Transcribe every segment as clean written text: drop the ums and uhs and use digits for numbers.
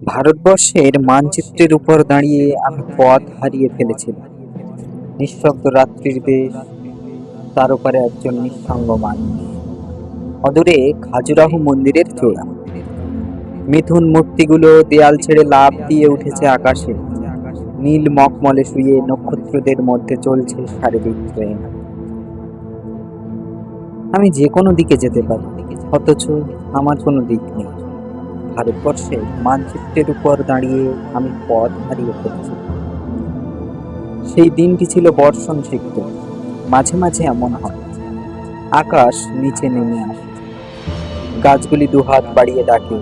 ভারতবর্ষের মানচিত্রের উপর দাঁড়িয়ে আমি পথ হারিয়ে ফেলেছিলাম। নিঃশব্দ রাত্রির দেশ, তার উপরে একজন নিঃসঙ্গ মানুষ। অদূরে খাজুরাহো মন্দিরের চূড়া, মিথুন মূর্তিগুলো দেয়াল ছেড়ে লাফ দিয়ে উঠেছে আকাশে। নীল মখমলে শুয়ে নক্ষত্রদের মধ্যে চলছে শারীরিক ট্রেন। আমি যে কোনো দিকে যেতে পারি, অথচ আমার কোনো দিক নেই। ভারতবর্ষের মানচিত্রের উপর দাঁড়িয়ে আমি পথ হারিয়ে ফেলেছি। সেই দিনটি ছিল বর্ষণ সিক্ত। মাঝে মাঝে এমন হয়, আকাশ নিচে নেমে আসে, গাছগুলি দুহাত বাড়িয়ে ডাকে,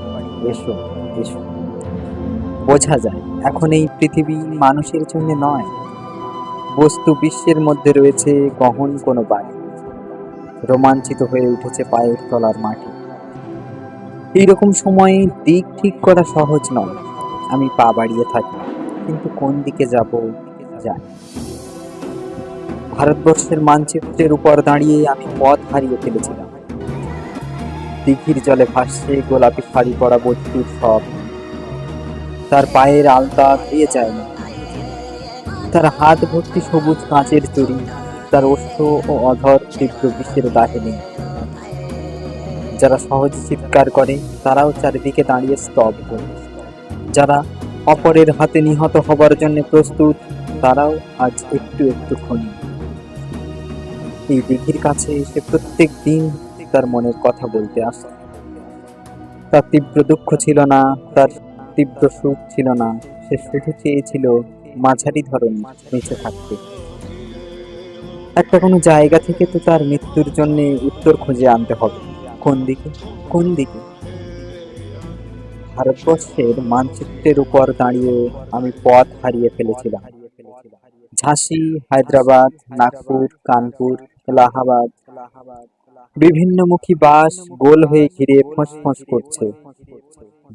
এসো এসো। বোঝা যায় এখন এই পৃথিবী মানুষের জন্য নয়, বস্তু বিশ্বের মধ্যে রয়েছে গহন কোনো বাণী। রোমাঞ্চিত হয়ে উঠেছে পায়ের তলার মাটি। এইরকম সময়ে দিক ঠিক করা সহজ নয়। আমি পা বাড়িয়ে থাকি, কিন্তু কোন দিকে যাব জানি। ভারতবর্ষের মানচিত্রের উপর দাঁড়িয়ে আমি পথ হারিয়ে ফেলেছিলাম। দিঘির জলে ভাসছে গোলাপি শাড়ি পরা বধূর সব। তার পায়ের আলতা ধুয়ে যায় না, তার হাত ভর্তি সবুজ কাঁচের চুড়ি, তার ওষ্ঠ ও অধর তীব্র বিষের দাহে নেই। যারা সহজে চিৎকার করে তারাও চারিদিকে দাঁড়িয়ে স্তব্ধ। যারা অপরের হাতে নিহত হবার জন্য প্রস্তুত, তারাও আজ একটু একটু ক্ষণিক। এই দিঘির কাছে এসে প্রত্যেক দিন তার মনের কথা বলতে আসত। তার তীব্র দুঃখ ছিল না, তার তীব্র সুখ ছিল না। সে শুধু চেয়েছিল মাঝারি ধরনের বেঁচে থাকতে। একটা কোনো জায়গা থেকে তো তার মৃত্যুর জন্য উত্তর খুঁজে আনতে হবে। কোন দিকে, কোন দিকে? ভারতবর্ষের মানচিত্রের উপর দাঁড়িয়ে আমি পথ হারিয়ে ফেলেছিলাম। ঝাঁসি, হায়দ্রাবাদ, নাগপুর, কানপুর, এলাহাবাদ, বিভিন্নমুখী বাস গোল হয়ে ঘিরে ফোঁস ফোঁস করছে।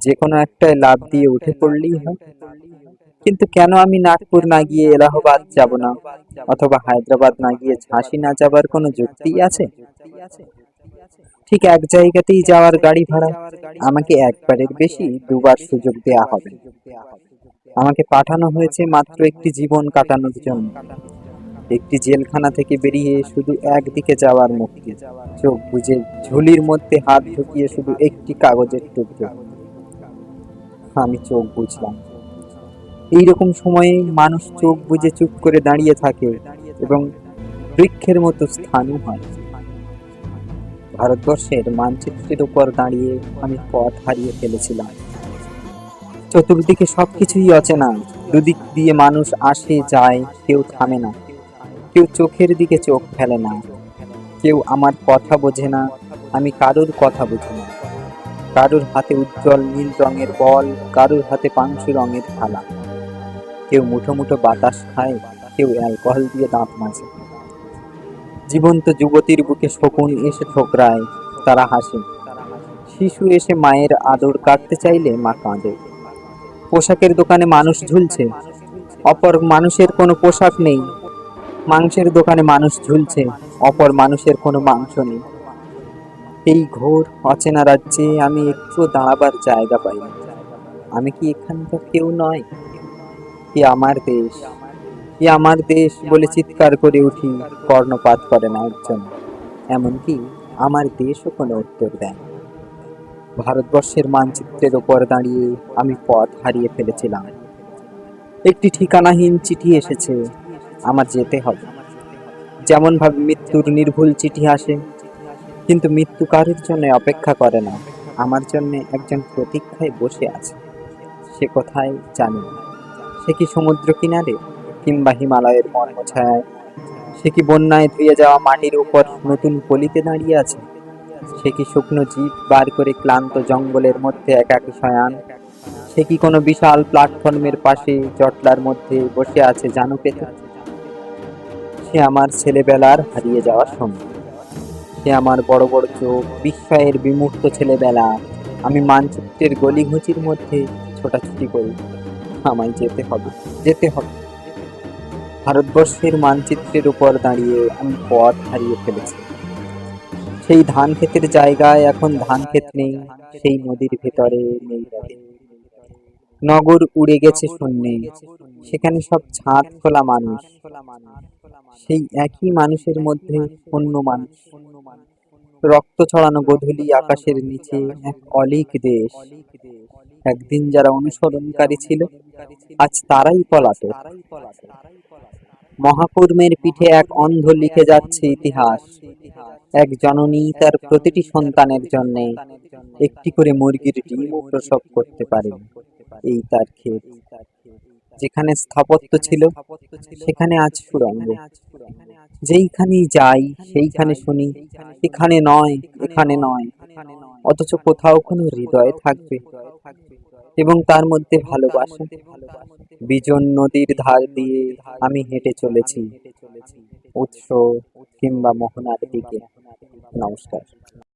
যে কোনো একটায় লাফ দিয়ে উঠে পড়লেই হয়। কিন্তু কেন আমি নাগপুর না গিয়ে এলাহাবাদ যাব না, অথবা হায়দ্রাবাদ না গিয়ে ঝাঁসি না যাবার কোনো যুক্তি আছে? ঠিক এক জায়গাতেই যাওয়ার গাড়ি ভাড়া আমাকে একবারের বেশি দুবার সুযোগ দেয়া হবে। আমাকে পাঠানো হয়েছে মাত্র একটি জীবন কাটানোর জন্য, একটি জেলখানা থেকে বেরিয়ে শুধু একদিকে যাওয়ার মুক্তি। চোখ বুজে ঝুলির মধ্যে হাত ঢুকিয়ে শুধু একটি কাগজের টুকরো। আমি চোখ বুঝলাম। এইরকম সময়ে মানুষ চোখ বুজে চুপ করে দাঁড়িয়ে থাকে এবং বৃক্ষের মতো স্থানও হয়। ভারতবর্ষের মানচিত্রের উপর দাঁড়িয়ে আমি পথ হারিয়ে ফেলেছিলাম। চতুর্দিকে সবকিছুই অচেনা। দুদিক দিয়ে মানুষ আসে যায়, কেউ থামে না, কেউ চোখের দিকে চোখ ফেলে না, কেউ আমার কথা বোঝে না, আমি কারোর কথা বুঝি না। কারোর হাতে উজ্জ্বল নীল রঙের বল, কারোর হাতে পাংশু রঙের থালা। কেউ মুঠো মুঠো বাতাস খায়, কেউ অ্যালকোহল দিয়ে দাঁত মাজে। জীবন্ত যুবতীর বুকে শকুন এসে ঠোকরায়, তারা হাসে। শিশু এসে মায়ের আদর কাটতে চাইলে মা কাঁদে। পোশাকের দোকানে মানুষ ঝুলছে, অপর মানুষের কোনো পোশাক নেই। মাংসের দোকানে মানুষ ঝুলছে, অপর মানুষের কোনো মাংস নেই। এই ঘোর অচেনা রাজ্যে আমি একটু দাঁড়াবার জায়গা পাই। আমি কি এখানকার কেউ নয়? কি আমার দেশ, কি আমার দেশ বলে চিৎকার করে উঠি, কর্ণপাত করে না একজন। এমনকি আমার দেশও কোনো উত্তর দেয় না। ভারতবর্ষের মানচিত্রের ওপর দাঁড়িয়ে আমি পথ হারিয়ে ফেলেছিলাম। একটি ঠিকানাহীন চিঠি এসেছে, আমার যেতে হবে। যেমন ভাবে মৃত্যুর নির্ভুল চিঠি আসে, কিন্তু মৃত্যু কারোর জন্য অপেক্ষা করে না। আমার জন্য একজন প্রতীক্ষায় বসে আছে। সে কোথায় জানি না। সে কি সমুদ্র কিনারে, কিংবা হিমালয়ের মর্মছায়ায়? সে কি বন্যায় ধুয়ে যাওয়া মাটির উপর নতুন পলিতে দাঁড়িয়ে আছে? সে কি শুকনো জিভ বার করে ক্লান্ত জঙ্গলের মধ্যে একাকী শয়ান? সে কি কোনো বিশাল প্ল্যাটফর্মের পাশে জটলার মধ্যে বসে আছে জানু পেতে? সে আমার ছেলেবেলার হারিয়ে যাওয়ার সঙ্গী। সে আমার বড় বড় চোখ, বিস্ময়ের বিমূর্ত ছেলেবেলা। আমি মানচিত্রের গলিঘুচির মধ্যে ছোটাছুটি করি। আমায় যেতে হবে, যেতে হবে। ভারতবর্ষের মানচিত্রের উপর দাঁড়িয়ে আমি পথ হারিয়ে ফেলেছি। সেই ধান ক্ষেতের জায়গায় এখন ধান ক্ষেত নেই, সেই নদীর ভেতরে নেই নদী। নগর উড়ে গেছে শূন্যে, সেখানে সব ছাদ খোলা মানুষ, সেই একই মানুষের মধ্যে অন্য মানুষ। রক্ত ছড়ানো গোধূলি আকাশের নিচে এক অলীক দেশ। একদিন যারা অনুসরণকারী ছিল, আজ তারাই পলাতক। মহাকর্মের পিঠে এক অন্ধ লিখে যাচ্ছে ইতিহাস। এক জননী তার প্রতিটি সন্তানের জন্য একটি করে মুরগির ডিমও প্রসব করতে পারেন। এই তার ক্ষেত। যেখানে স্থাপত্য ছিল, সেখানে আজ সুড়ঙ্গ। যেইখানেই যাই সেইখানে শুনি, এখানে নয়, এখানে নয়। অথচ কোথাও কোনো হৃদয় থাকবে, এবং তার মধ্যে ভালোবাসা। বিজন নদীর ধার দিয়ে আমি হেঁটে চলেছি, উৎস কিংবা মোহনার দিকে। নমস্কার।